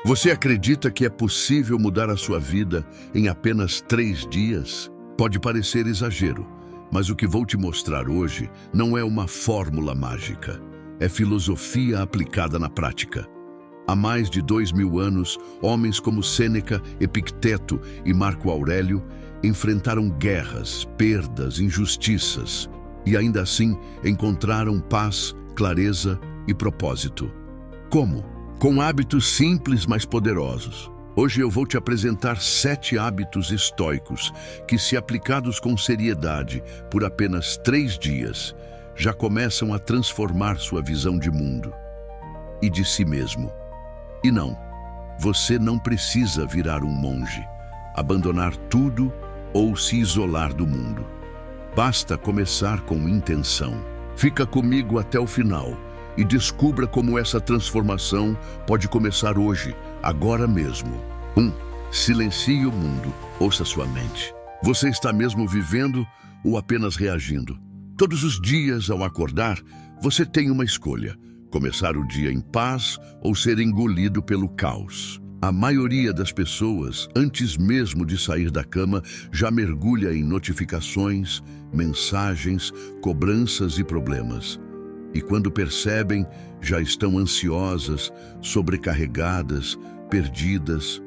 Você acredita que é possível mudar a sua vida em apenas 3 dias? Pode parecer exagero, mas o que vou te mostrar hoje não é uma fórmula mágica. É filosofia aplicada na prática. Há mais de 2000 anos, homens como Sêneca, Epicteto e Marco Aurélio enfrentaram guerras, perdas, injustiças e ainda assim encontraram paz, clareza e propósito. Como? Com hábitos simples, mas poderosos. Hoje eu vou te apresentar 7 hábitos estoicos que, se aplicados com seriedade por apenas 3 dias, já começam a transformar sua visão de mundo e de si mesmo. E não, você não precisa virar um monge, abandonar tudo ou se isolar do mundo. Basta começar com intenção. Fica comigo até o final e descubra como essa transformação pode começar hoje, agora mesmo. 1. Silencie o mundo, ouça sua mente. Você está mesmo vivendo ou apenas reagindo? Todos os dias, ao acordar, você tem uma escolha: começar o dia em paz ou ser engolido pelo caos. A maioria das pessoas, antes mesmo de sair da cama, já mergulha em notificações, mensagens, cobranças e problemas. E quando percebem, já estão ansiosas, sobrecarregadas, perdidas.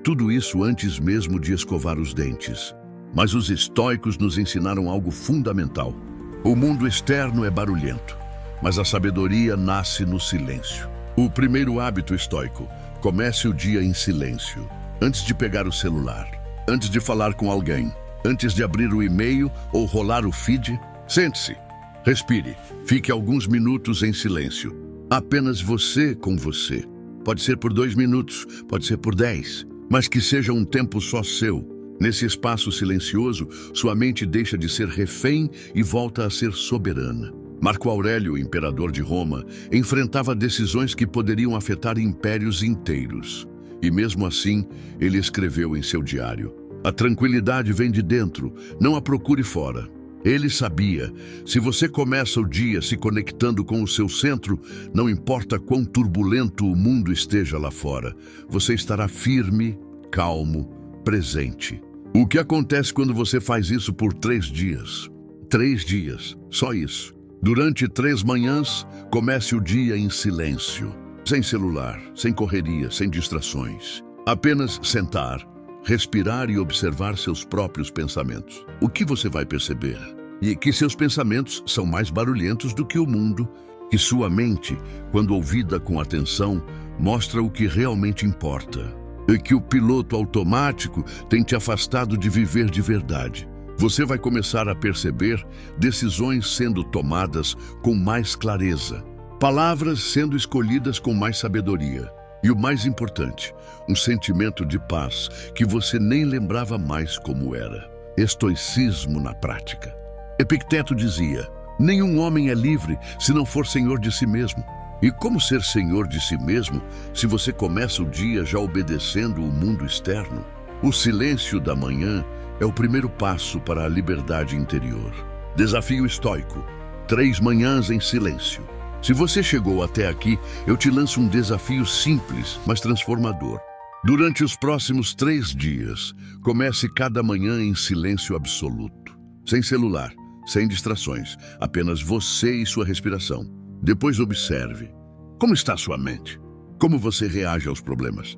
Tudo isso antes mesmo de escovar os dentes. Mas os estoicos nos ensinaram algo fundamental. O mundo externo é barulhento, mas a sabedoria nasce no silêncio. O primeiro hábito estoico: comece o dia em silêncio. Antes de pegar o celular, antes de falar com alguém, antes de abrir o e-mail ou rolar o feed, sente-se. Respire, fique alguns minutos em silêncio. Apenas você com você. Pode ser por 2 minutos, pode ser por 10, mas que seja um tempo só seu. Nesse espaço silencioso, sua mente deixa de ser refém e volta a ser soberana. Marco Aurélio, imperador de Roma, enfrentava decisões que poderiam afetar impérios inteiros. E mesmo assim, ele escreveu em seu diário: a tranquilidade vem de dentro, não a procure fora. Ele sabia, se você começa o dia se conectando com o seu centro, não importa quão turbulento o mundo esteja lá fora, você estará firme, calmo, presente. O que acontece quando você faz isso por 3 dias? 3 dias, só isso. Durante 3 manhãs, comece o dia em silêncio. Sem celular, sem correria, sem distrações. Apenas sentar, respirar e observar seus próprios pensamentos. O que você vai perceber? E que seus pensamentos são mais barulhentos do que o mundo, que sua mente, quando ouvida com atenção, mostra o que realmente importa. E que o piloto automático tem te afastado de viver de verdade. Você vai começar a perceber decisões sendo tomadas com mais clareza, palavras sendo escolhidas com mais sabedoria. E o mais importante, um sentimento de paz que você nem lembrava mais como era. Estoicismo na prática. Epicteto dizia: nenhum homem é livre se não for senhor de si mesmo. E como ser senhor de si mesmo se você começa o dia já obedecendo o mundo externo? O silêncio da manhã é o primeiro passo para a liberdade interior. Desafio estoico: 3 manhãs em silêncio. Se você chegou até aqui, eu te lanço um desafio simples, mas transformador. Durante os próximos 3 dias, comece cada manhã em silêncio absoluto. Sem celular, sem distrações, apenas você e sua respiração. Depois observe. Como está sua mente? Como você reage aos problemas?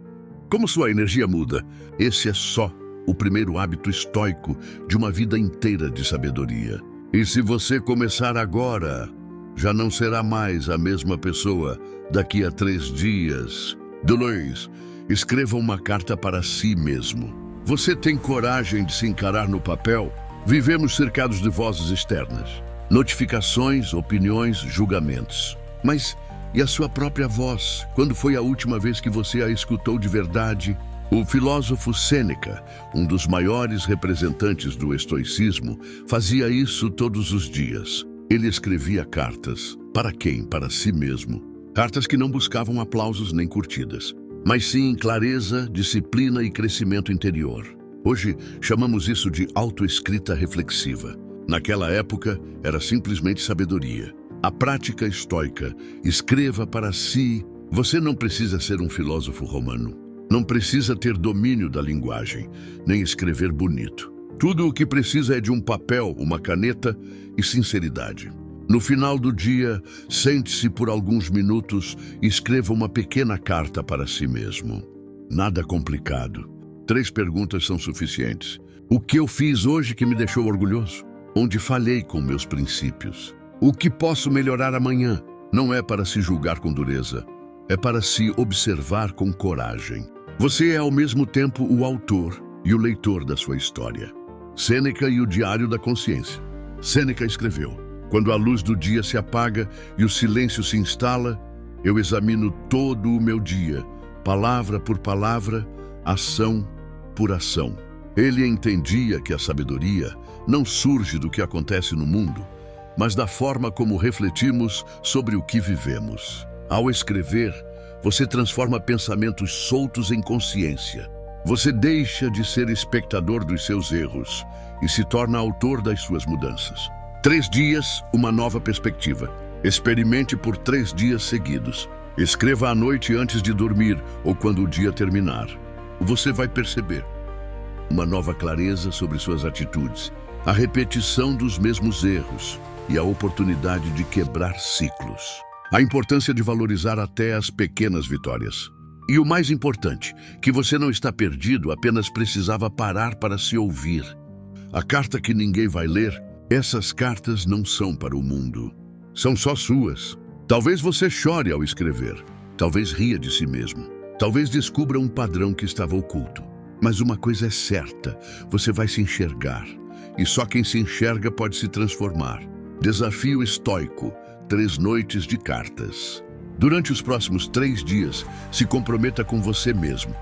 Como sua energia muda? Esse é só o primeiro hábito estoico de uma vida inteira de sabedoria. E se você começar agora, já não será mais a mesma pessoa daqui a 3 dias. Deleuze, escreva uma carta para si mesmo. Você tem coragem de se encarar no papel? Vivemos cercados de vozes externas, notificações, opiniões, julgamentos. Mas e a sua própria voz? Quando foi a última vez que você a escutou de verdade? O filósofo Sêneca, um dos maiores representantes do estoicismo, fazia isso todos os dias. Ele escrevia cartas. Para quem? Para si mesmo. Cartas que não buscavam aplausos nem curtidas, mas sim clareza, disciplina e crescimento interior. Hoje, chamamos isso de autoescrita reflexiva. Naquela época, era simplesmente sabedoria. A prática estoica: escreva para si. Você não precisa ser um filósofo romano. Não precisa ter domínio da linguagem, nem escrever bonito. Tudo o que precisa é de um papel, uma caneta e sinceridade. No final do dia, sente-se por alguns minutos e escreva uma pequena carta para si mesmo. Nada complicado. 3 perguntas são suficientes. O que eu fiz hoje que me deixou orgulhoso? Onde falhei com meus princípios? O que posso melhorar amanhã? Não é para se julgar com dureza, é para se observar com coragem. Você é ao mesmo tempo o autor e o leitor da sua história. Sêneca e o Diário da Consciência. Sêneca escreveu: quando a luz do dia se apaga e o silêncio se instala, eu examino todo o meu dia, palavra por palavra, ação por ação. Ele entendia que a sabedoria não surge do que acontece no mundo, mas da forma como refletimos sobre o que vivemos. Ao escrever, você transforma pensamentos soltos em consciência. Você deixa de ser espectador dos seus erros e se torna autor das suas mudanças. 3 dias, uma nova perspectiva. Experimente por 3 dias seguidos. Escreva à noite antes de dormir ou quando o dia terminar. Você vai perceber uma nova clareza sobre suas atitudes, a repetição dos mesmos erros e a oportunidade de quebrar ciclos. A importância de valorizar até as pequenas vitórias. E o mais importante, que você não está perdido, apenas precisava parar para se ouvir. A carta que ninguém vai ler, essas cartas não são para o mundo. São só suas. Talvez você chore ao escrever. Talvez ria de si mesmo. Talvez descubra um padrão que estava oculto. Mas uma coisa é certa, você vai se enxergar. E só quem se enxerga pode se transformar. Desafio estoico. 3 noites de cartas. Durante os próximos 3 dias, se comprometa com você mesmo.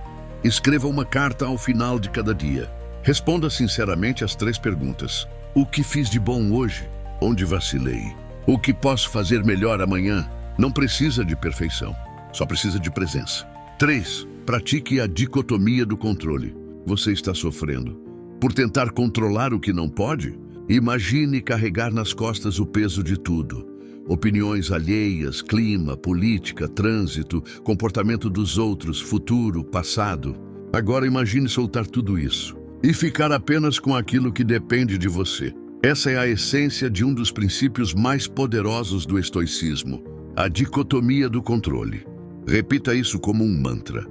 Escreva uma carta ao final de cada dia. Responda sinceramente as 3 perguntas. O que fiz de bom hoje? Onde vacilei? O que posso fazer melhor amanhã? Não precisa de perfeição, só precisa de presença. 3. Pratique a dicotomia do controle. Você está sofrendo por tentar controlar o que não pode? Imagine carregar nas costas o peso de tudo. Opiniões alheias, clima, política, trânsito, comportamento dos outros, futuro, passado. Agora imagine soltar tudo isso e ficar apenas com aquilo que depende de você. Essa é a essência de um dos princípios mais poderosos do estoicismo, a dicotomia do controle. Repita isso como um mantra.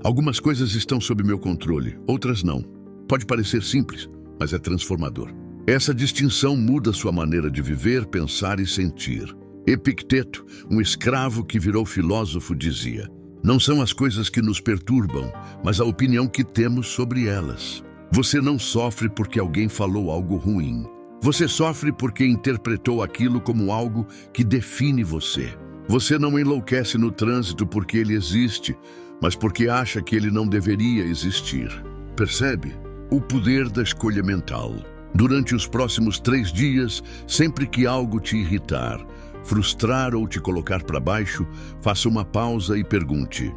Algumas coisas estão sob meu controle, outras não. Pode parecer simples, mas é transformador. Essa distinção muda sua maneira de viver, pensar e sentir. Epicteto, um escravo que virou filósofo, dizia: não são as coisas que nos perturbam, mas a opinião que temos sobre elas. Você não sofre porque alguém falou algo ruim. Você sofre porque interpretou aquilo como algo que define você. Você não enlouquece no trânsito porque ele existe, mas porque acha que ele não deveria existir. Percebe? O poder da escolha mental. Durante os próximos 3 dias, sempre que algo te irritar, frustrar ou te colocar para baixo, faça uma pausa e pergunte: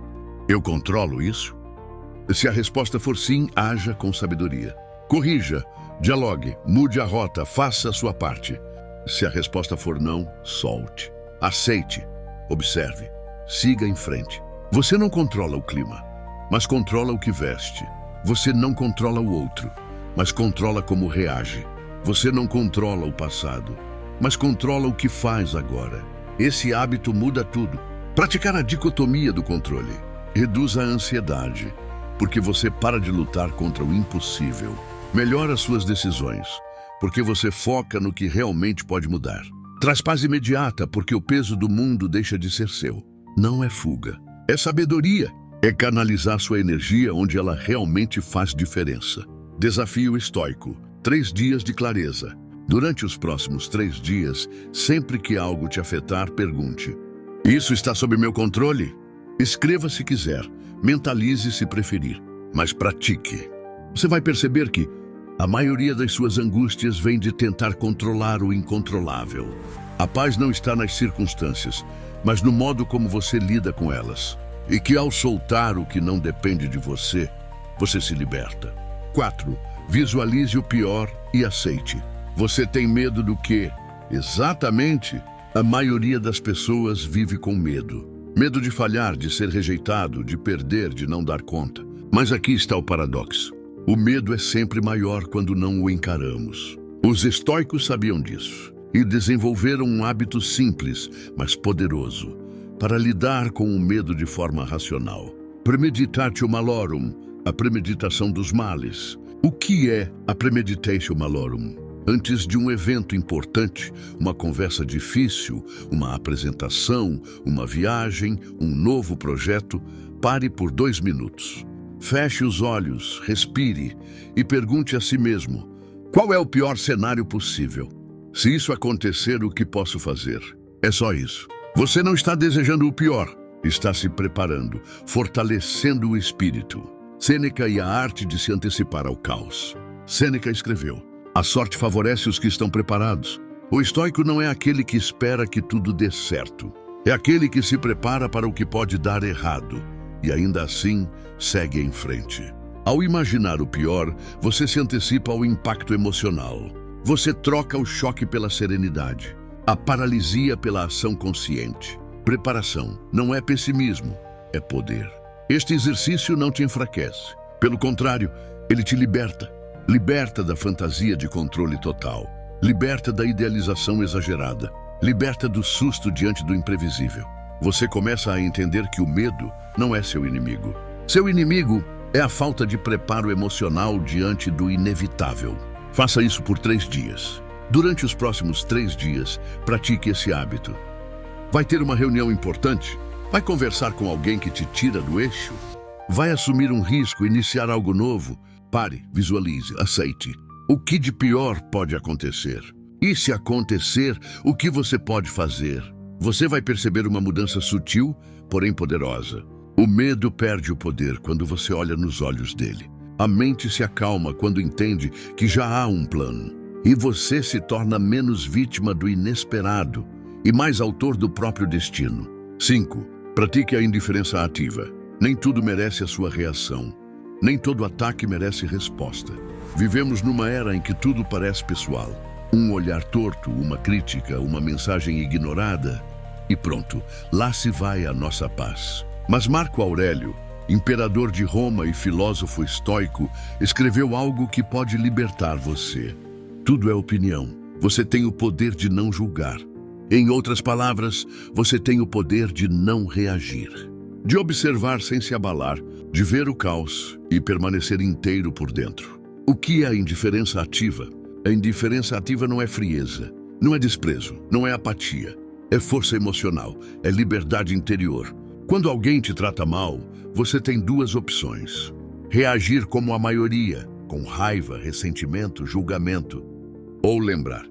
eu controlo isso? Se a resposta for sim, haja com sabedoria. Corrija, dialogue, mude a rota, faça a sua parte. Se a resposta for não, solte. Aceite, observe, siga em frente. Você não controla o clima, mas controla o que veste. Você não controla o outro, mas controla como reage. Você não controla o passado, mas controla o que faz agora. Esse hábito muda tudo. Praticar a dicotomia do controle reduz a ansiedade, porque você para de lutar contra o impossível. Melhora suas decisões, porque você foca no que realmente pode mudar. Traz paz imediata, porque o peso do mundo deixa de ser seu. Não é fuga, é sabedoria. É canalizar sua energia onde ela realmente faz diferença. Desafio estoico. 3 dias de clareza. Durante os próximos 3 dias, sempre que algo te afetar, pergunte: isso está sob meu controle? Escreva se quiser, mentalize se preferir, mas pratique. Você vai perceber que a maioria das suas angústias vem de tentar controlar o incontrolável. A paz não está nas circunstâncias, mas no modo como você lida com elas. E que ao soltar o que não depende de você, você se liberta. 4. Visualize o pior e aceite. Você tem medo do quê? Exatamente. A maioria das pessoas vive com medo. Medo de falhar, de ser rejeitado, de perder, de não dar conta. Mas aqui está o paradoxo. O medo é sempre maior quando não o encaramos. Os estoicos sabiam disso e desenvolveram um hábito simples, mas poderoso, para lidar com o medo de forma racional. Premeditatio malorum, a premeditação dos males. O que é a premeditatio malorum? Antes de um evento importante, uma conversa difícil, uma apresentação, uma viagem, um novo projeto, pare por 2 minutos. Feche os olhos, respire e pergunte a si mesmo: qual é o pior cenário possível? Se isso acontecer, o que posso fazer? É só isso. Você não está desejando o pior, está se preparando, fortalecendo o espírito. Sêneca e a arte de se antecipar ao caos. Sêneca escreveu: a sorte favorece os que estão preparados. O estoico não é aquele que espera que tudo dê certo. É aquele que se prepara para o que pode dar errado e ainda assim segue em frente. Ao imaginar o pior, você se antecipa ao impacto emocional. Você troca o choque pela serenidade, a paralisia pela ação consciente. Preparação não é pessimismo, é poder. Este exercício não te enfraquece. Pelo contrário, ele te liberta. Liberta da fantasia de controle total. Liberta da idealização exagerada. Liberta do susto diante do imprevisível. Você começa a entender que o medo não é seu inimigo. Seu inimigo é a falta de preparo emocional diante do inevitável. Faça isso por 3 dias. Durante os próximos 3 dias, pratique esse hábito. Vai ter uma reunião importante? Vai conversar com alguém que te tira do eixo? Vai assumir um risco, iniciar algo novo? Pare, visualize, aceite. O que de pior pode acontecer? E se acontecer, o que você pode fazer? Você vai perceber uma mudança sutil, porém poderosa. O medo perde o poder quando você olha nos olhos dele. A mente se acalma quando entende que já há um plano. E você se torna menos vítima do inesperado e mais autor do próprio destino. 5. Pratique a indiferença ativa. Nem tudo merece a sua reação. Nem todo ataque merece resposta. Vivemos numa era em que tudo parece pessoal. Um olhar torto, uma crítica, uma mensagem ignorada e pronto, lá se vai a nossa paz. Mas Marco Aurélio, imperador de Roma e filósofo estoico, escreveu algo que pode libertar você. Tudo é opinião. Você tem o poder de não julgar. Em outras palavras, você tem o poder de não reagir. De observar sem se abalar, de ver o caos e permanecer inteiro por dentro. O que é a indiferença ativa? A indiferença ativa não é frieza, não é desprezo, não é apatia. É força emocional, é liberdade interior. Quando alguém te trata mal, você tem 2 opções. Reagir como a maioria, com raiva, ressentimento, julgamento. Ou lembrar: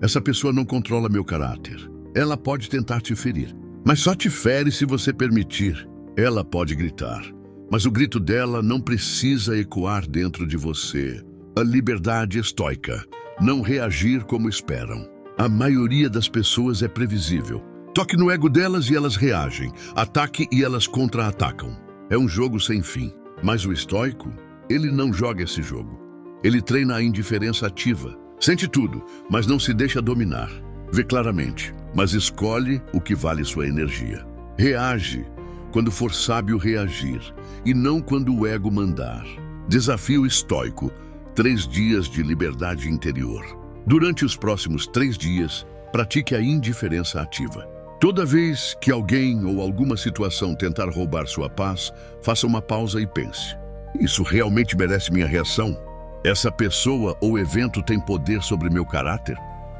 essa pessoa não controla meu caráter. Ela pode tentar te ferir, mas só te fere se você permitir. Ela pode gritar, mas o grito dela não precisa ecoar dentro de você. A liberdade estoica, não reagir como esperam. A maioria das pessoas é previsível. Toque no ego delas e elas reagem. Ataque e elas contra-atacam. É um jogo sem fim. Mas o estoico, ele não joga esse jogo. Ele treina a indiferença ativa. Sente tudo, mas não se deixa dominar. Vê claramente, mas escolhe o que vale sua energia. Reage quando for sábio reagir, e não quando o ego mandar. Desafio estoico: 3 dias de liberdade interior. Durante os próximos 3 dias, pratique a indiferença ativa. Toda vez que alguém ou alguma situação tentar roubar sua paz, faça uma pausa e pense: isso realmente merece minha reação? Essa pessoa ou evento tem poder sobre meu caráter?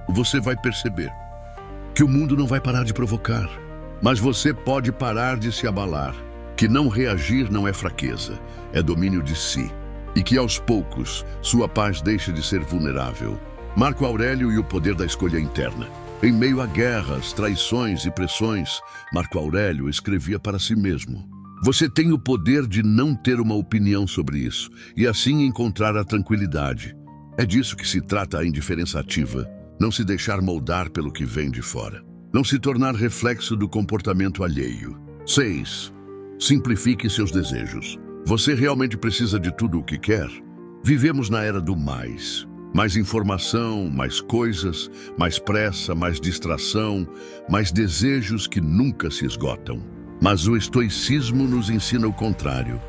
Você vai perceber que o mundo não vai parar de provocar, mas você pode parar de se abalar, que não reagir não é fraqueza, é domínio de si, e que aos poucos sua paz deixa de ser vulnerável. Marco Aurélio e o poder da escolha interna. Em meio a guerras, traições e pressões, Marco Aurélio escrevia para si mesmo: você tem o poder de não ter uma opinião sobre isso e assim encontrar a tranquilidade. É disso que se trata a indiferença ativa. Não se deixar moldar pelo que vem de fora. Não se tornar reflexo do comportamento alheio. 6. Simplifique seus desejos. Você realmente precisa de tudo o que quer? Vivemos na era do mais. Mais informação, mais coisas, mais pressa, mais distração, mais desejos que nunca se esgotam. Mas o estoicismo nos ensina o contrário.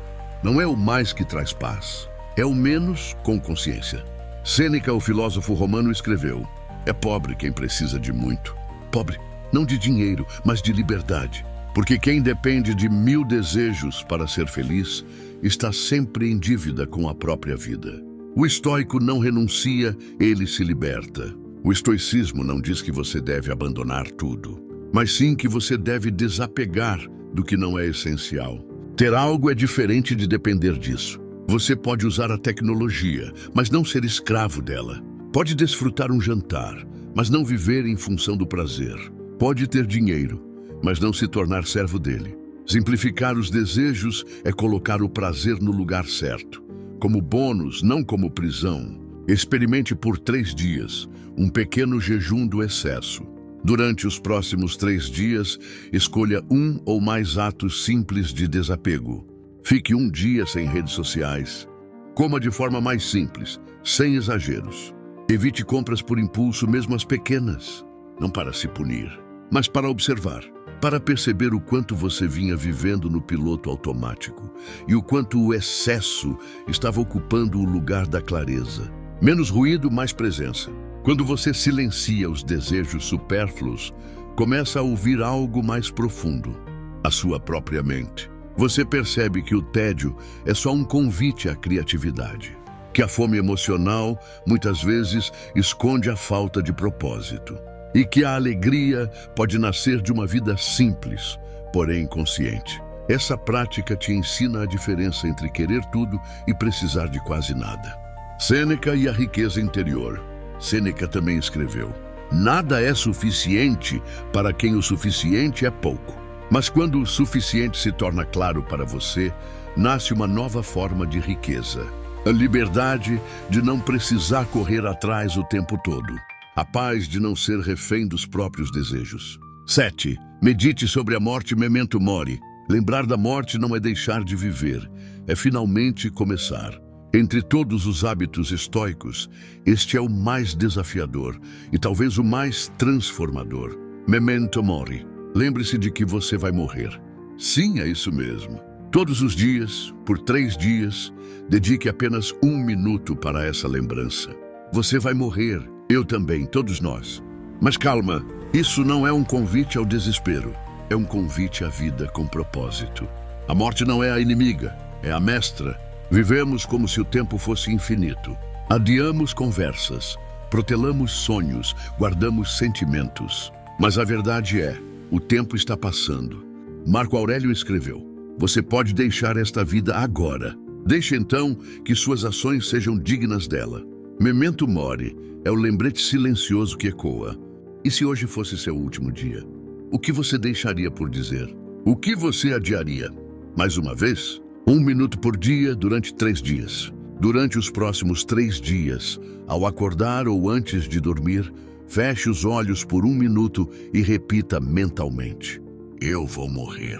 Não é o mais que traz paz, é o menos com consciência. Sêneca, o filósofo romano, escreveu: é pobre quem precisa de muito. Pobre, não de dinheiro, mas de liberdade. Porque quem depende de 1000 desejos para ser feliz, está sempre em dívida com a própria vida. O estoico não renuncia, ele se liberta. O estoicismo não diz que você deve abandonar tudo, mas sim que você deve desapegar do que não é essencial. Ter algo é diferente de depender disso. Você pode usar a tecnologia, mas não ser escravo dela. Pode desfrutar um jantar, mas não viver em função do prazer. Pode ter dinheiro, mas não se tornar servo dele. Simplificar os desejos é colocar o prazer no lugar certo, como bônus, não como prisão. Experimente por 3 dias um pequeno jejum do excesso. Durante os próximos 3 dias, escolha um ou mais atos simples de desapego. Fique um dia sem redes sociais. Coma de forma mais simples, sem exageros. Evite compras por impulso, mesmo as pequenas. Não para se punir, mas para observar. Para perceber o quanto você vinha vivendo no piloto automático e o quanto o excesso estava ocupando o lugar da clareza. Menos ruído, mais presença. Quando você silencia os desejos supérfluos, começa a ouvir algo mais profundo, a sua própria mente. Você percebe que o tédio é só um convite à criatividade, que a fome emocional, muitas vezes, esconde a falta de propósito, e que a alegria pode nascer de uma vida simples, porém consciente. Essa prática te ensina a diferença entre querer tudo e precisar de quase nada. Sêneca e a riqueza interior. Sêneca também escreveu: nada é suficiente para quem o suficiente é pouco. Mas quando o suficiente se torna claro para você, nasce uma nova forma de riqueza. A liberdade de não precisar correr atrás o tempo todo. A paz de não ser refém dos próprios desejos. 7. Medite sobre a morte, memento mori. Lembrar da morte não é deixar de viver, é finalmente começar. Entre todos os hábitos estoicos, este é o mais desafiador e talvez o mais transformador. Memento mori. Lembre-se de que você vai morrer. Sim, é isso mesmo. Todos os dias, por 3 dias, dedique apenas 1 minuto para essa lembrança. Você vai morrer, eu também, todos nós. Mas calma, isso não é um convite ao desespero. É um convite à vida com propósito. A morte não é a inimiga, é a mestra. Vivemos como se o tempo fosse infinito. Adiamos conversas, protelamos sonhos, guardamos sentimentos. Mas a verdade é, o tempo está passando. Marco Aurélio escreveu: você pode deixar esta vida agora. Deixe então que suas ações sejam dignas dela. Memento mori é o lembrete silencioso que ecoa. E se hoje fosse seu último dia? O que você deixaria por dizer? O que você adiaria? Mais uma vez, 1 minuto por dia durante 3 dias. Durante os próximos 3 dias, ao acordar ou antes de dormir, feche os olhos por 1 minuto e repita mentalmente: eu vou morrer.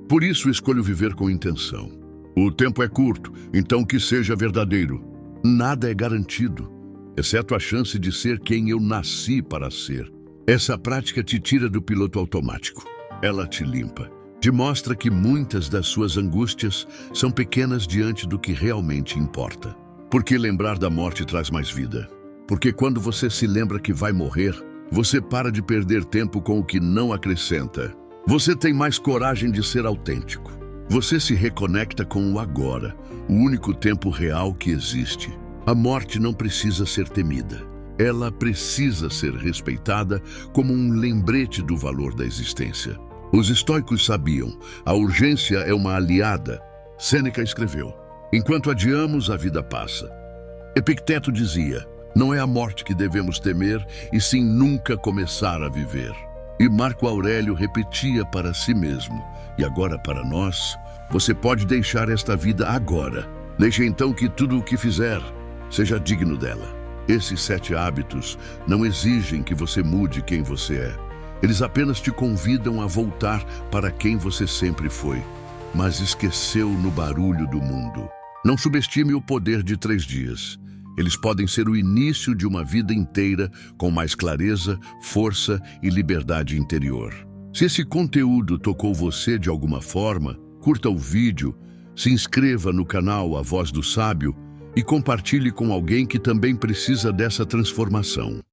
Por isso escolho viver com intenção. O tempo é curto, então que seja verdadeiro. Nada é garantido, exceto a chance de ser quem eu nasci para ser. Essa prática te tira do piloto automático. Ela te limpa. Te mostra que muitas das suas angústias são pequenas diante do que realmente importa. Porque lembrar da morte traz mais vida. Porque quando você se lembra que vai morrer, você para de perder tempo com o que não acrescenta. Você tem mais coragem de ser autêntico. Você se reconecta com o agora, o único tempo real que existe. A morte não precisa ser temida. Ela precisa ser respeitada como um lembrete do valor da existência. Os estoicos sabiam, a urgência é uma aliada. Sêneca escreveu: enquanto adiamos, a vida passa. Epicteto dizia: não é a morte que devemos temer, e sim nunca começar a viver. E Marco Aurélio repetia para si mesmo, e agora para nós: você pode deixar esta vida agora. Deixe então que tudo o que fizer seja digno dela. Esses 7 hábitos não exigem que você mude quem você é. Eles apenas te convidam a voltar para quem você sempre foi, mas esqueceu no barulho do mundo. Não subestime o poder de 3 dias. Eles podem ser o início de uma vida inteira com mais clareza, força e liberdade interior. Se esse conteúdo tocou você de alguma forma, curta o vídeo, se inscreva no canal A Voz do Sábio e compartilhe com alguém que também precisa dessa transformação.